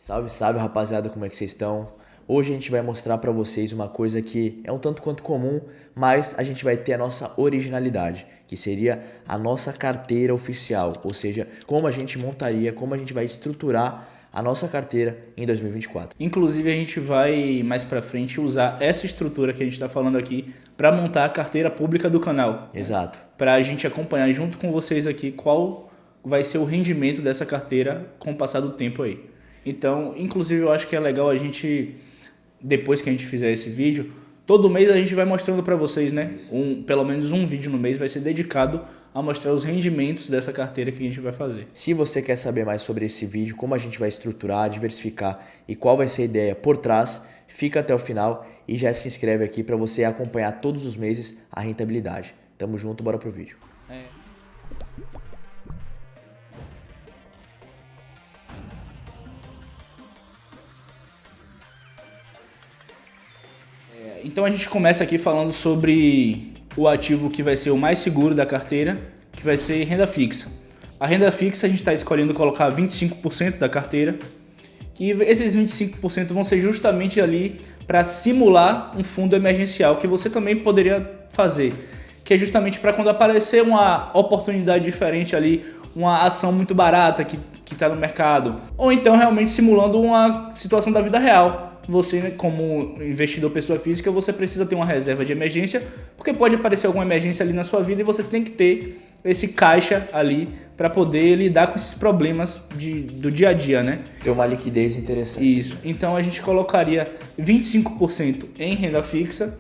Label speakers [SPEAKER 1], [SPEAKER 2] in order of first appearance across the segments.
[SPEAKER 1] Salve, salve rapaziada, como é que vocês estão? Hoje a gente vai mostrar pra vocês uma coisa que é um tanto quanto comum, mas a gente vai ter a nossa originalidade, que seria a nossa carteira oficial, ou seja, como a gente montaria, como a gente vai estruturar a nossa carteira em 2024.
[SPEAKER 2] Inclusive a gente vai mais pra frente usar essa estrutura que a gente está falando aqui para montar a carteira pública do canal.
[SPEAKER 1] Exato.
[SPEAKER 2] Para a gente acompanhar junto com vocês aqui qual vai ser o rendimento dessa carteira com o passar do tempo aí. Então, inclusive eu acho que é legal a gente, depois que a gente fizer esse vídeo, todo mês a gente vai mostrando para vocês, né? Pelo menos um vídeo no mês vai ser dedicado a mostrar os rendimentos dessa carteira que a gente vai fazer.
[SPEAKER 1] Se você quer saber mais sobre esse vídeo, como a gente vai estruturar, diversificar e qual vai ser a ideia por trás, fica até o final e já se inscreve aqui para você acompanhar todos os meses a rentabilidade. Tamo junto, bora pro vídeo.
[SPEAKER 2] Então a gente começa aqui falando sobre o ativo que vai ser o mais seguro da carteira, que vai ser renda fixa. A renda fixa a gente está escolhendo colocar 25% da carteira, e esses 25% vão ser justamente ali para simular um fundo emergencial que você também poderia fazer, que é justamente para quando aparecer uma oportunidade diferente ali, uma ação muito barata que está no mercado, ou então realmente simulando uma situação da vida real. Você, como investidor pessoa física, você precisa ter uma reserva de emergência, porque pode aparecer alguma emergência ali na sua vida e você tem que ter esse caixa ali para poder lidar com esses problemas do dia a dia, né?
[SPEAKER 1] Ter uma liquidez interessante.
[SPEAKER 2] Isso. Então a gente colocaria 25% em renda fixa,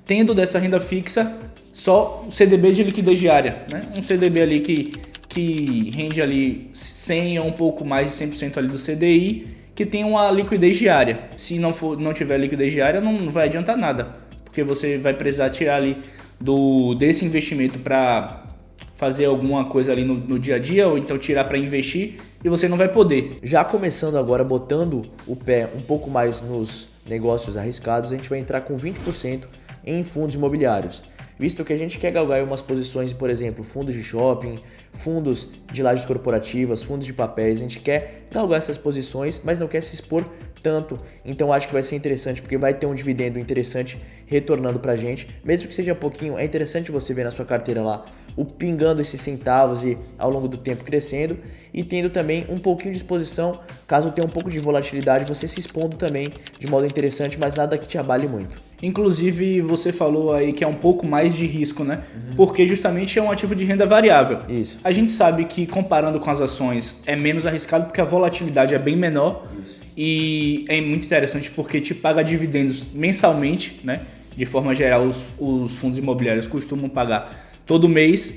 [SPEAKER 2] tendo dessa renda fixa só CDB de liquidez diária, né? Um CDB ali que rende ali 100 ou um pouco mais de 100% ali do CDI, que tem uma liquidez diária. Se não tiver liquidez diária, não vai adiantar nada, porque você vai precisar tirar ali desse investimento para fazer alguma coisa ali no dia a dia, ou então tirar para investir, e você não vai poder.
[SPEAKER 1] Já começando agora, botando o pé um pouco mais nos negócios arriscados, a gente vai entrar com 20% em fundos imobiliários. Visto que a gente quer galgar umas posições, por exemplo, fundos de shopping, fundos de lajes corporativas, fundos de papéis, a gente quer galgar essas posições, mas não quer se expor tanto. Então acho que vai ser interessante, porque vai ter um dividendo interessante retornando pra gente, mesmo que seja pouquinho. É interessante você ver na sua carteira lá o pingando esses centavos e ao longo do tempo crescendo, e tendo também um pouquinho de exposição, caso tenha um pouco de volatilidade, você se expondo também de modo interessante, mas nada que te abale muito.
[SPEAKER 2] Inclusive, você falou aí que é um pouco mais de risco, né? Porque justamente é um ativo de renda variável.
[SPEAKER 1] Isso.
[SPEAKER 2] A gente sabe que, comparando com as ações, é menos arriscado porque a volatilidade é bem menor.
[SPEAKER 1] Isso.
[SPEAKER 2] E é muito interessante porque te paga dividendos mensalmente, né? De forma geral, os fundos imobiliários costumam pagar todo mês.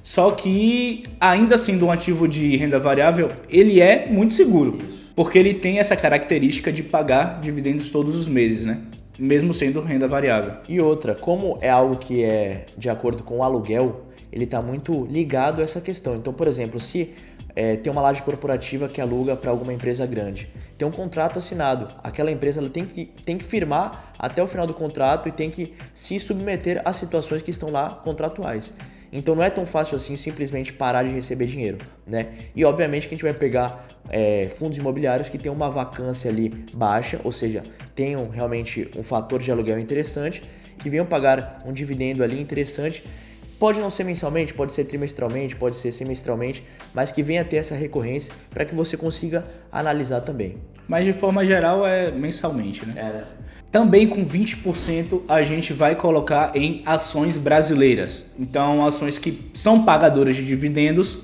[SPEAKER 2] Só que, ainda sendo um ativo de renda variável, ele é muito seguro. Isso. Porque ele tem essa característica de pagar dividendos todos os meses, né? Mesmo sendo renda variável.
[SPEAKER 1] E outra, como é algo que é de acordo com o aluguel, ele está muito ligado a essa questão. Então, por exemplo, se tem uma laje corporativa que aluga para alguma empresa grande, tem um contrato assinado, aquela empresa ela tem que firmar até o final do contrato e tem que se submeter às situações que estão lá contratuais. Então não é tão fácil assim simplesmente parar de receber dinheiro, né? E obviamente que a gente vai pegar fundos imobiliários que tem uma vacância ali baixa, ou seja, tenham realmente um fator de aluguel interessante, que venham pagar um dividendo ali interessante. Pode não ser mensalmente, pode ser trimestralmente, pode ser semestralmente, mas que venha ter essa recorrência para que você consiga analisar também.
[SPEAKER 2] Mas de forma geral é mensalmente, né?
[SPEAKER 1] né?
[SPEAKER 2] Também com 20% a gente vai colocar em ações brasileiras. Então, ações que são pagadoras de dividendos,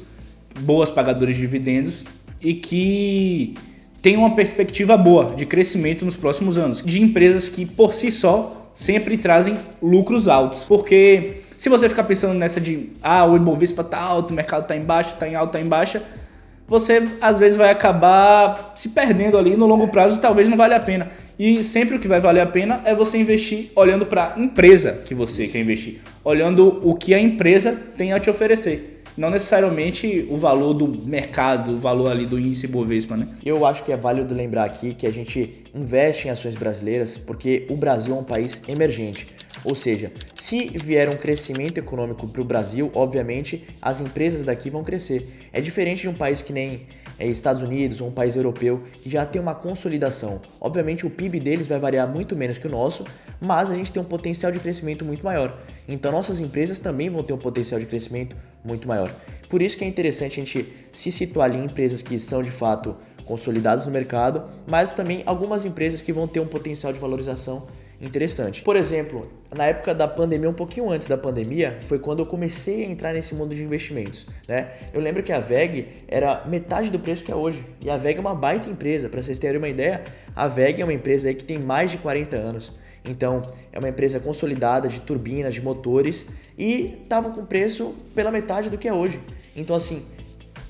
[SPEAKER 2] boas pagadoras de dividendos, e que tem uma perspectiva boa de crescimento nos próximos anos. De empresas que, por si só, sempre trazem lucros altos. Porque se você ficar pensando nessa de o Ibovespa tá alto, o mercado tá em baixa, tá em alta, tá em baixa, você às vezes vai acabar se perdendo ali no longo prazo, talvez não valha a pena. E sempre o que vai valer a pena é você investir olhando para a empresa que você quer investir, olhando o que a empresa tem a te oferecer. não necessariamente o valor do mercado, o valor ali do índice Bovespa, né?
[SPEAKER 1] Eu acho que é válido lembrar aqui que a gente investe em ações brasileiras porque o Brasil é um país emergente. Ou seja, se vier um crescimento econômico para o Brasil, obviamente as empresas daqui vão crescer. É diferente de um país que nem Estados Unidos ou um país europeu que já tem uma consolidação. Obviamente o PIB deles vai variar muito menos que o nosso, mas a gente tem um potencial de crescimento muito maior. Então nossas empresas também vão ter um potencial de crescimento muito maior. Por isso que é interessante a gente se situar ali em empresas que são de fato consolidadas no mercado, mas também algumas empresas que vão ter um potencial de valorização interessante. Por exemplo, na época da pandemia, um pouquinho antes da pandemia, foi quando eu comecei a entrar nesse mundo de investimentos, né? Eu lembro que a VEG era metade do preço que é hoje, e a VEG é uma baita empresa. Para vocês terem uma ideia, a VEG é uma empresa aí que tem mais de 40 anos. Então, é uma empresa consolidada de turbinas, de motores, e estava com preço pela metade do que é hoje. Então, assim,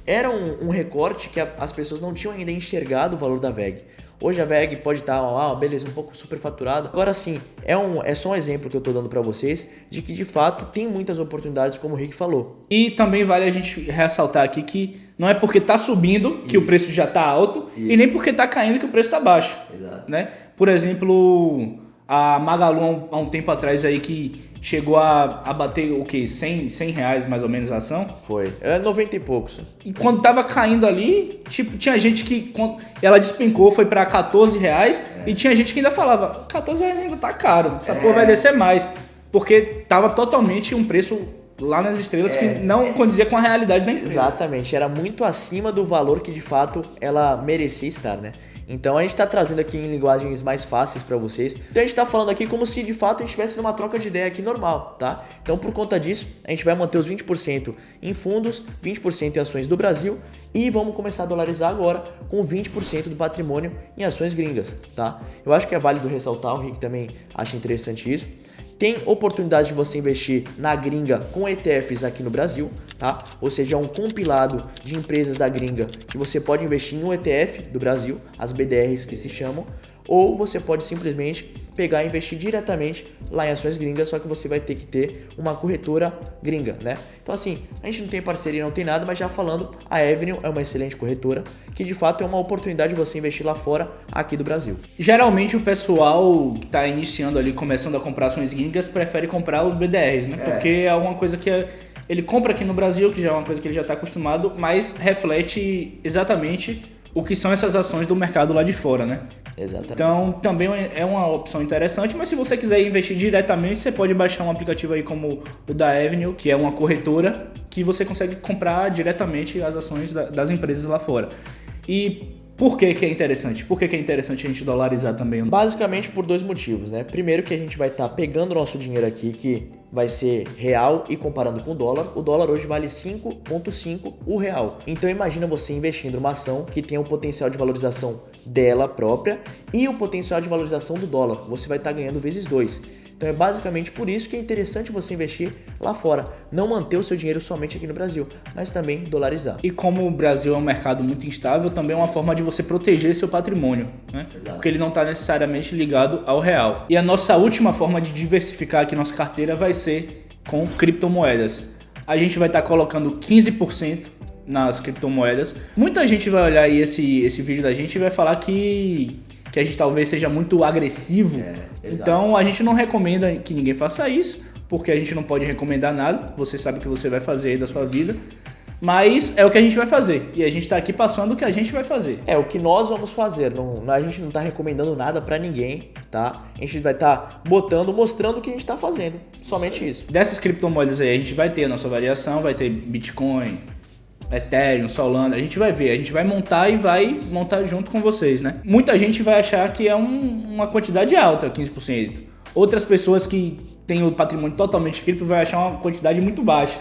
[SPEAKER 1] era um recorte que as pessoas não tinham ainda enxergado o valor da VEG. Hoje a VEG pode estar, beleza, um pouco superfaturada. Agora sim, é só um exemplo que eu estou dando para vocês de que de fato tem muitas oportunidades, como o Rick falou.
[SPEAKER 2] E também vale a gente ressaltar aqui que não é porque está subindo que o preço já está alto e nem porque está caindo que o preço está baixo.
[SPEAKER 1] Exato.
[SPEAKER 2] Né? Por exemplo, a Magalu há um tempo atrás aí que chegou a bater o quê? 100 reais mais ou menos a ação?
[SPEAKER 1] Foi. É 90 e poucos.
[SPEAKER 2] E quando tava caindo ali, tipo, tinha gente que ela despencou, foi pra 14 reais e tinha gente que ainda falava, 14 reais ainda tá caro, essa porra vai descer mais. Porque tava totalmente um preço lá nas estrelas que não condizia com a realidade da empresa.
[SPEAKER 1] Exatamente, era muito acima do valor que de fato ela merecia estar, né? Então a gente está trazendo aqui em linguagens mais fáceis para vocês. Então a gente está falando aqui como se de fato a gente estivesse numa troca de ideia aqui normal, tá? Então por conta disso, a gente vai manter os 20% em fundos, 20% em ações do Brasil e vamos começar a dolarizar agora com 20% do patrimônio em ações gringas, tá? Eu acho que é válido ressaltar, o Rick também acha interessante isso. Tem oportunidade de você investir na gringa com ETFs aqui no Brasil, tá? Ou seja, é um compilado de empresas da gringa que você pode investir em um ETF do Brasil, as BDRs que se chamam, ou você pode simplesmente pegar e investir diretamente lá em ações gringas, só que você vai ter que ter uma corretora gringa, né? Então assim, a gente não tem parceria, não tem nada, mas já falando, a Avenue é uma excelente corretora, que de fato é uma oportunidade de você investir lá fora, aqui do Brasil.
[SPEAKER 2] Geralmente o pessoal que está iniciando ali, começando a comprar ações gringas, prefere comprar os BDRs, né? Porque é alguma coisa que ele compra aqui no Brasil, que já é uma coisa que ele já está acostumado, mas reflete exatamente o que são essas ações do mercado lá de fora, né?
[SPEAKER 1] Exatamente.
[SPEAKER 2] Então, também é uma opção interessante, mas se você quiser investir diretamente, você pode baixar um aplicativo aí como o da Avenue, que é uma corretora, que você consegue comprar diretamente as ações das empresas lá fora. E por que é interessante? Por que é interessante a gente dolarizar também?
[SPEAKER 1] Basicamente por dois motivos, né? Primeiro que a gente vai estar pegando o nosso dinheiro aqui, que vai ser real, e comparando com o dólar hoje vale 5,5 o real. Então imagina você investindo numa ação que tem o potencial de valorização dela própria e o potencial de valorização do dólar. Você vai estar ganhando vezes 2. Então é basicamente por isso que é interessante você investir lá fora. Não manter o seu dinheiro somente aqui no Brasil, mas também dolarizar.
[SPEAKER 2] E como o Brasil é um mercado muito instável, também é uma forma de você proteger seu patrimônio, né?
[SPEAKER 1] Exato.
[SPEAKER 2] Porque ele não está necessariamente ligado ao real. E a nossa última forma de diversificar aqui nossa carteira vai ser com criptomoedas. A gente vai estar colocando 15% nas criptomoedas. Muita gente vai olhar aí esse vídeo da gente e vai falar que a gente talvez seja muito agressivo. Então a gente não recomenda que ninguém faça isso, porque a gente não pode recomendar nada. Você sabe o que você vai fazer aí da sua vida. Mas é o que a gente vai fazer. E a gente tá aqui passando o que a gente vai fazer.
[SPEAKER 1] É o que nós vamos fazer. A gente não tá recomendando nada pra ninguém, tá? A gente vai estar mostrando o que a gente tá fazendo. Somente isso.
[SPEAKER 2] Dessas criptomoedas aí, a gente vai ter a nossa variação, vai ter Bitcoin, Ethereum, Solana, a gente vai ver, a gente vai montar e vai montar junto com vocês, né? Muita gente vai achar que é uma quantidade alta, 15%. Outras pessoas que têm o patrimônio totalmente cripto vai achar uma quantidade muito baixa.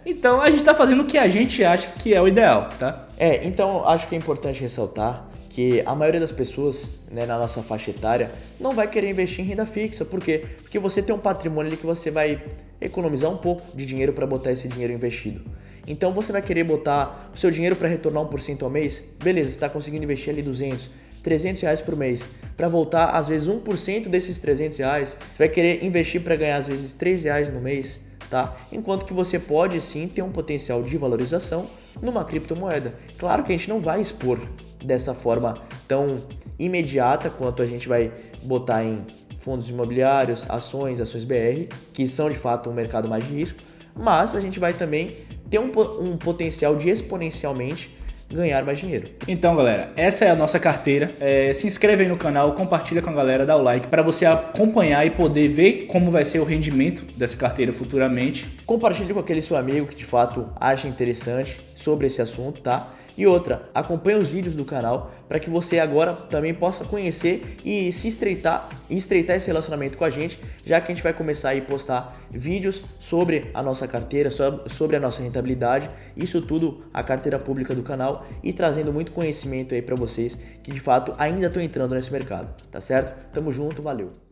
[SPEAKER 2] Então a gente tá fazendo o que a gente acha que é o ideal, tá?
[SPEAKER 1] Então acho que é importante ressaltar que a maioria das pessoas, né, na nossa faixa etária não vai querer investir em renda fixa. Por quê? Porque você tem um patrimônio ali que você vai economizar um pouco de dinheiro para botar esse dinheiro investido. Então você vai querer botar o seu dinheiro para retornar 1% ao mês? Beleza, você está conseguindo investir ali 200, 300 reais por mês. Para voltar, às vezes, 1% desses 300 reais, você vai querer investir para ganhar, às vezes, 3 reais no mês. tá? Enquanto que você pode sim ter um potencial de valorização numa criptomoeda. Claro que a gente não vai expor dessa forma tão imediata quanto a gente vai botar em fundos imobiliários, ações BR, que são de fato um mercado mais de risco, mas a gente vai também ter um potencial de exponencialmente ganhar mais dinheiro.
[SPEAKER 2] Então, galera, essa é a nossa carteira. Se inscreve aí no canal, compartilha com a galera, dá o like para você acompanhar e poder ver como vai ser o rendimento dessa carteira futuramente.
[SPEAKER 1] Compartilhe com aquele seu amigo que de fato acha interessante sobre esse assunto, tá? E outra, acompanhe os vídeos do canal para que você agora também possa conhecer e se estreitar esse relacionamento com a gente, já que a gente vai começar a postar vídeos sobre a nossa carteira, sobre a nossa rentabilidade, isso tudo a carteira pública do canal e trazendo muito conhecimento aí para vocês que de fato ainda estão entrando nesse mercado, tá certo? Tamo junto, valeu!